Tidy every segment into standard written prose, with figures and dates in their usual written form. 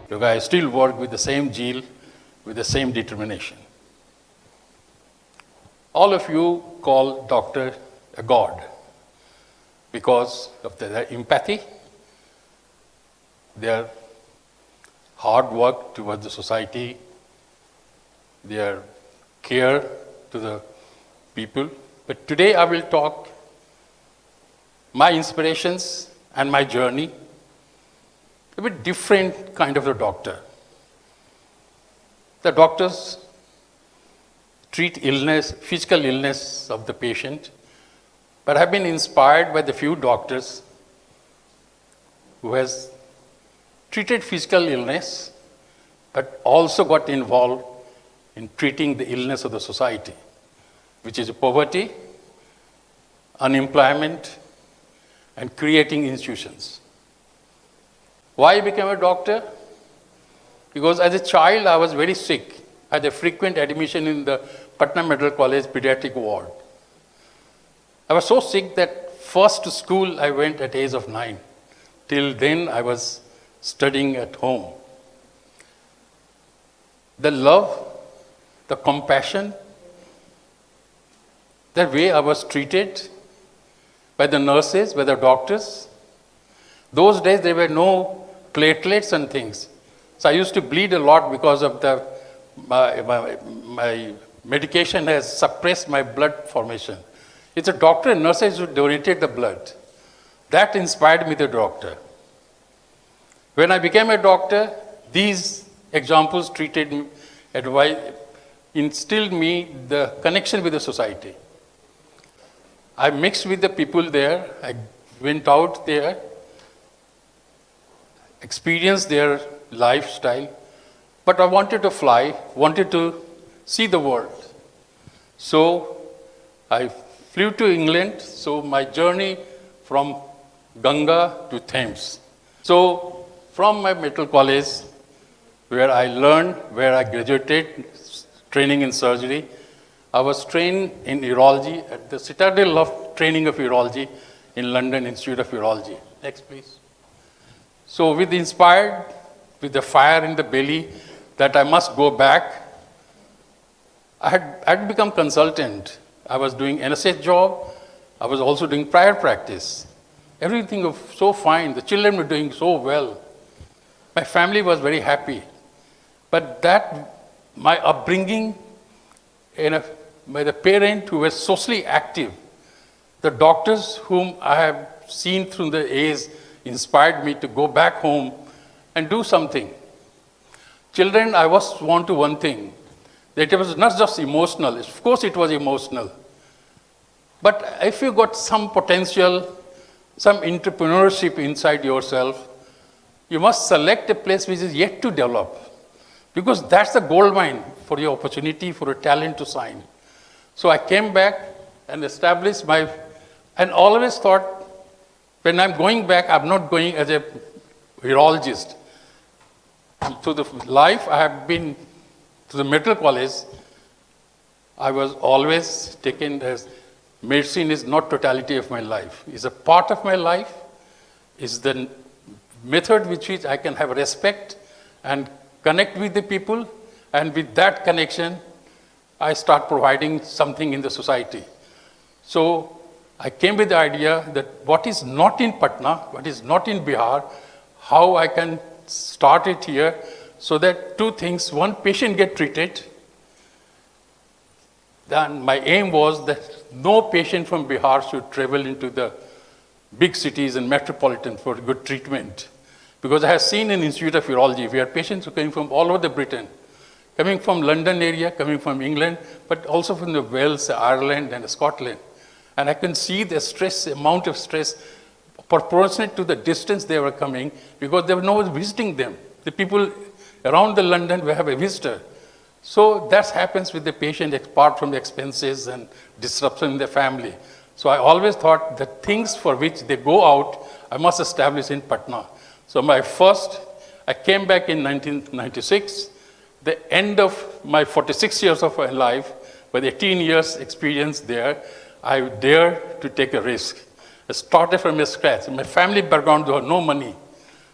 Because I still work with the same zeal, with the same determination. All of you call doctor a god because of their empathy, their hard work towards the society, their care to the people. But today I will talk my inspirations and my journey, a bit different kind of a doctor. The doctors treat illness, physical illness of the patient, but have been inspired by the few doctors who has treated physical illness, but also got involved in treating the illness of the society, which is poverty, unemployment, and creating institutions. Why I became a doctor? Because as a child, I was very sick. I had a frequent admission in the Patna Medical College pediatric ward. I was so sick that first to school I went at age of 9. Till then, I was studying at home. The love, the compassion, the way I was treated by the nurses, by the doctors. Those days, there were no platelets and things. So I used to bleed a lot because of my medication has suppressed my blood formation. It's a doctor and nurses who donated the blood. That inspired me, the doctor. When I became a doctor, these examples treated me, instilled me the connection with the society. I mixed with the people there. I went out there, experienced their lifestyle, but I wanted to fly, wanted to see the world. So I flew to England, so my journey from Ganga to Thames. So from my medical college, where I learned, where I graduated, training in surgery, I was trained in urology at the Citadel of Training of Urology in London Institute of Urology. Next, please. So inspired with the fire in the belly that I must go back, I had become consultant. I was doing NSH job. I was also doing private practice. Everything was so fine. The children were doing so well. My family was very happy. But my upbringing by the parent who was socially active, the doctors whom I have seen through the age inspired me to go back home and do something. Children, I was want to one thing, that it was not just emotional. Of course it was emotional. But if you got some potential, some entrepreneurship inside yourself, you must select a place which is yet to develop. Because that's the gold mine for your opportunity, for a talent to shine. So I came back and established and always thought, when I'm going back, I'm not going as a urologist. To the life I have been to the medical college, I was always taken as medicine is not totality of my life. It's a part of my life. It's the method with which I can have respect and connect with the people. And with that connection, I start providing something in the society. So I came with the idea that what is not in Patna, what is not in Bihar, how I can start it here so that two things, one, patient get treated. Then my aim was that no patient from Bihar should travel into the big cities and metropolitan for good treatment. Because I have seen in Institute of Urology, we have patients who are coming from all over the Britain, coming from London area, coming from England, but also from the Wales, Ireland, and Scotland. And I can see the stress, amount of stress, proportionate to the distance they were coming, because there was no one visiting them. The people around the London will have a visitor. So that happens with the patient, apart from the expenses and disruption in the family. So I always thought the things for which they go out, I must establish in Patna. So I came back in 1996. The end of my 46 years of my life, with 18 years experience there, I dared to take a risk. I started from scratch. In my family background, there was no money.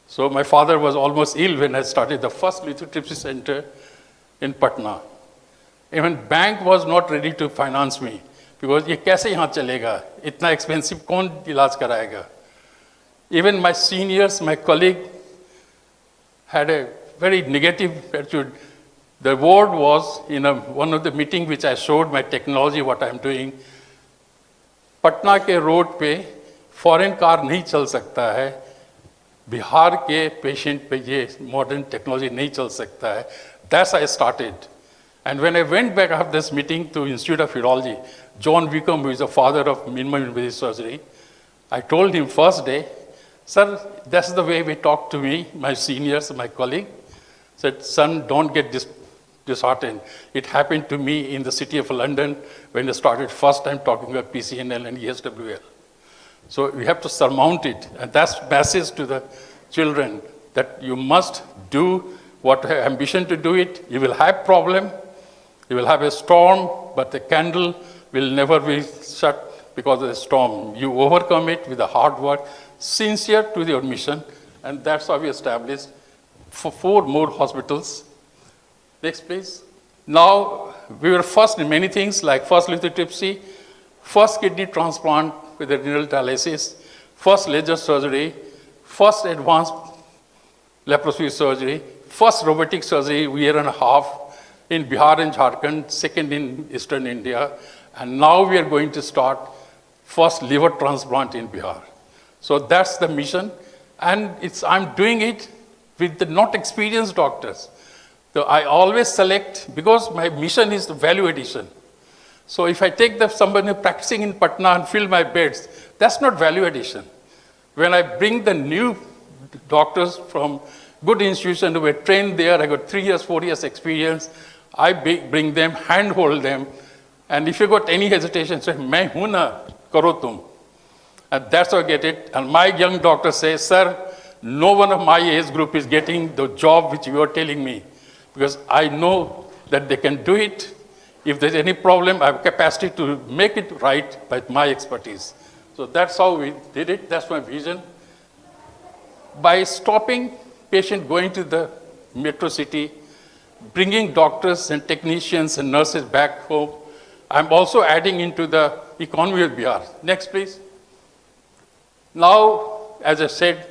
So my father was almost ill when I started the first lithotripsy center in Patna. Even bank was not ready to finance me because ये कैसे यहाँ चलेगा? इतना expensive कौन इलाज कराएगा? Even my seniors, my colleague, had a very negative attitude. The word was in one of the meetings which I showed my technology, what I'm doing. Patna के road पे फॉरेन कार नहीं चल सकता है, बिहार के पेशेंट पे ये मॉडर्न टेक्नोलॉजी नहीं चल सकता है. That's how I started. And when I went back after this meeting to Institute of Urology, John Wickham, who is the father of minimum invasive surgery, I told him first day, sir, that's the way we talk to me, my seniors, my colleague. Said, son, don't get disheartened. It happened to me in the city of London when I started first time talking about PCNL and ESWL. So we have to surmount it. And that's message to the children that you must do what have ambition to do it. You will have problem, you will have a storm, but the candle will never be shut because of the storm. You overcome it with the hard work, sincere to your mission, and that's how we established 4 more hospitals. Next, please. Now, we were first in many things like first lithotripsy, first kidney transplant with the renal dialysis, first laser surgery, first advanced laparoscopy surgery, first robotic surgery year and a half in Bihar and Jharkhand, second in Eastern India, and now we are going to start first liver transplant in Bihar. So that's the mission, and I'm doing it with the not experienced doctors. So I always select, because my mission is the value addition. So if I take somebody practicing in Patna and fill my beds, that's not value addition. When I bring the new doctors from good institutions who were trained there, I got 3 years, 4 years experience, I bring them, handhold them, and if you got any hesitation, say, "Main hu na, karo tum." And that's how I get it. And my young doctor says, sir, no one of my age group is getting the job which you are telling me, because I know that they can do it. If there's any problem, I have capacity to make it right by my expertise. So that's how we did it. That's my vision. By stopping patient going to the metro city, bringing doctors and technicians and nurses back home, I'm also adding into the economy of Bihar. Next, please. Now, as I said,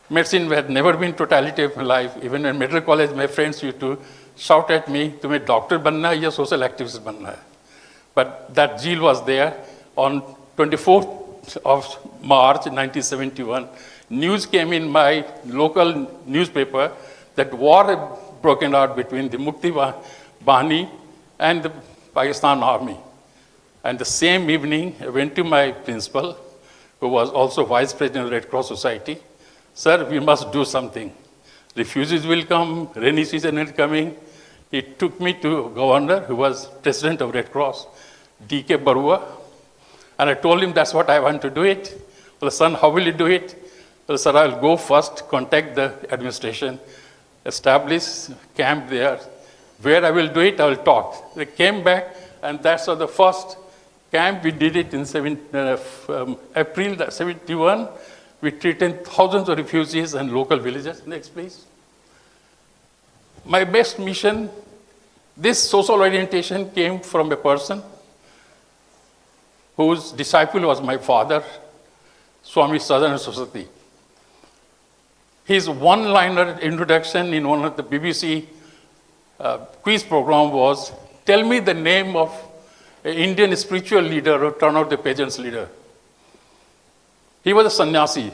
medicine had never been totality of my life. Even in medical college, my friends used to shout at me, "Tumhe doctor banna hai ya social activist banna hai?" But that zeal was there. On 24th of March 1971, news came in my local newspaper that war had broken out between the Mukti Bahani and the Pakistan Army. And the same evening, I went to my principal, who was also vice president of the Red Cross Society. Sir, we must do something. Refugees will come, rainy season is coming. He took me to governor, who was president of Red Cross, D.K. Barua, and I told him that's what I want to do it. Well, son, how will you do it? Well, sir, I'll go first, contact the administration, establish camp there. Where I will do it, I will talk. They came back, and that's the first camp. We did it in April 71. We treated thousands of refugees and local villagers. Next, please. My best mission, this social orientation came from a person whose disciple was my father, Swami Sadananda Saraswati. His one-liner introduction in one of the BBC quiz program was, "Tell me the name of an Indian spiritual leader who turned out the peasants' leader." He was a sannyasi.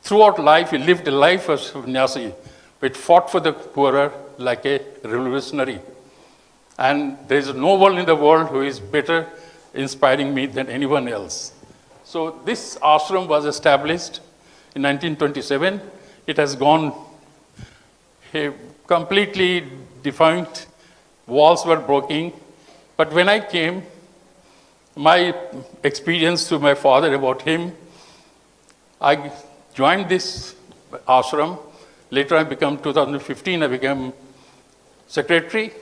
Throughout life, he lived a life as a sannyasi, but fought for the poorer like a revolutionary. And there is no one in the world who is better inspiring me than anyone else. So this ashram was established in 1927. It has gone completely defunct. Walls were broken. But when I came, my experience to my father about him, I joined this ashram. Later I became, 2015, I became secretary.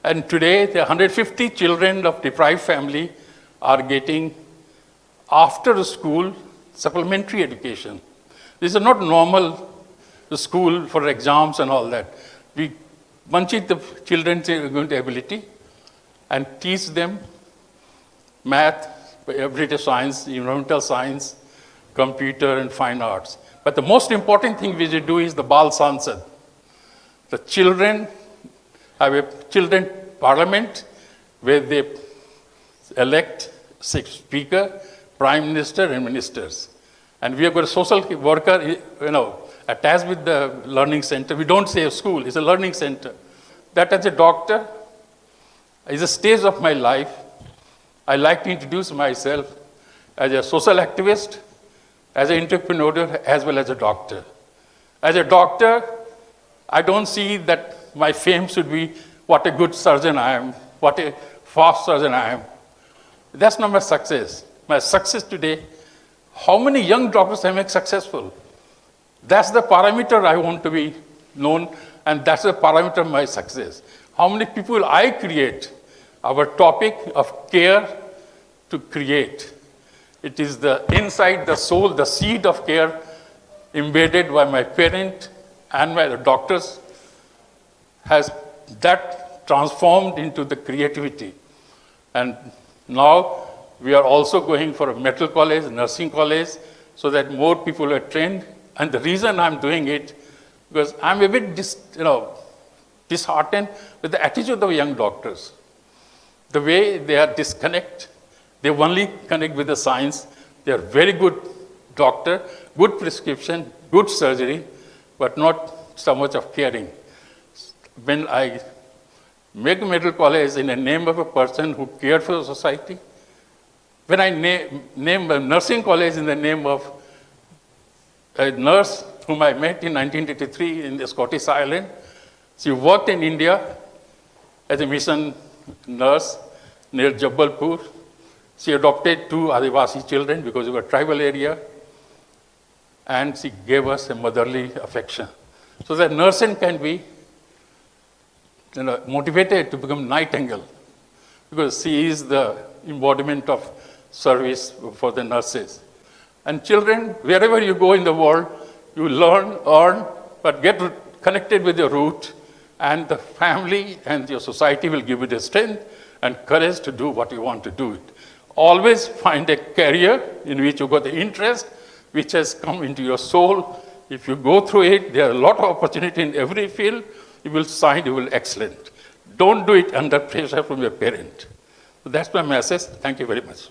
And today, the 150 children of deprived family are getting after school supplementary education. This is not normal school for exams and all that. We bunch the children's ability and teach them math, everyday science, environmental science, computer, and fine arts. But the most important thing we should do is the Bal Sansad. The children have a children parliament where they elect speaker, prime minister, and ministers. And we have got a social worker, attached with the learning center. We don't say a school, it's a learning center. That as a doctor is a stage of my life. I like to introduce myself as a social activist, as an entrepreneur, as well as a doctor. As a doctor, I don't see that my fame should be what a good surgeon I am, what a fast surgeon I am. That's not my success. My success today, how many young doctors I make successful? That's the parameter I want to be known, and that's the parameter of my success. How many people I create, our topic of care to create. It is the inside, the soul, the seed of care embedded by my parent and my doctors has that transformed into the creativity. And now we are also going for a medical college, nursing college, so that more people are trained. And the reason I'm doing it, because I'm a bit disheartened with the attitude of young doctors. The way they are disconnect, they only connect with the science. They are very good doctor, good prescription, good surgery, but not so much of caring. When I make a medical college in the name of a person who cared for the society, when I name a nursing college in the name of a nurse whom I met in 1983 in the Scottish Island, she worked in India as a mission nurse near Jabalpur. She adopted 2 Adivasi children because of a tribal area, and she gave us a motherly affection. So that nursing can be motivated to become nightingale, because she is the embodiment of service for the nurses. And children, wherever you go in the world, you learn, earn, but get connected with your root, and the family and your society will give you the strength and courage to do what you want to do. Always find a career in which you got the interest, which has come into your soul. If you go through it, there are a lot of opportunity in every field. You will shine, you will excellent. Don't do it under pressure from your parent. So that's my message. Thank you very much.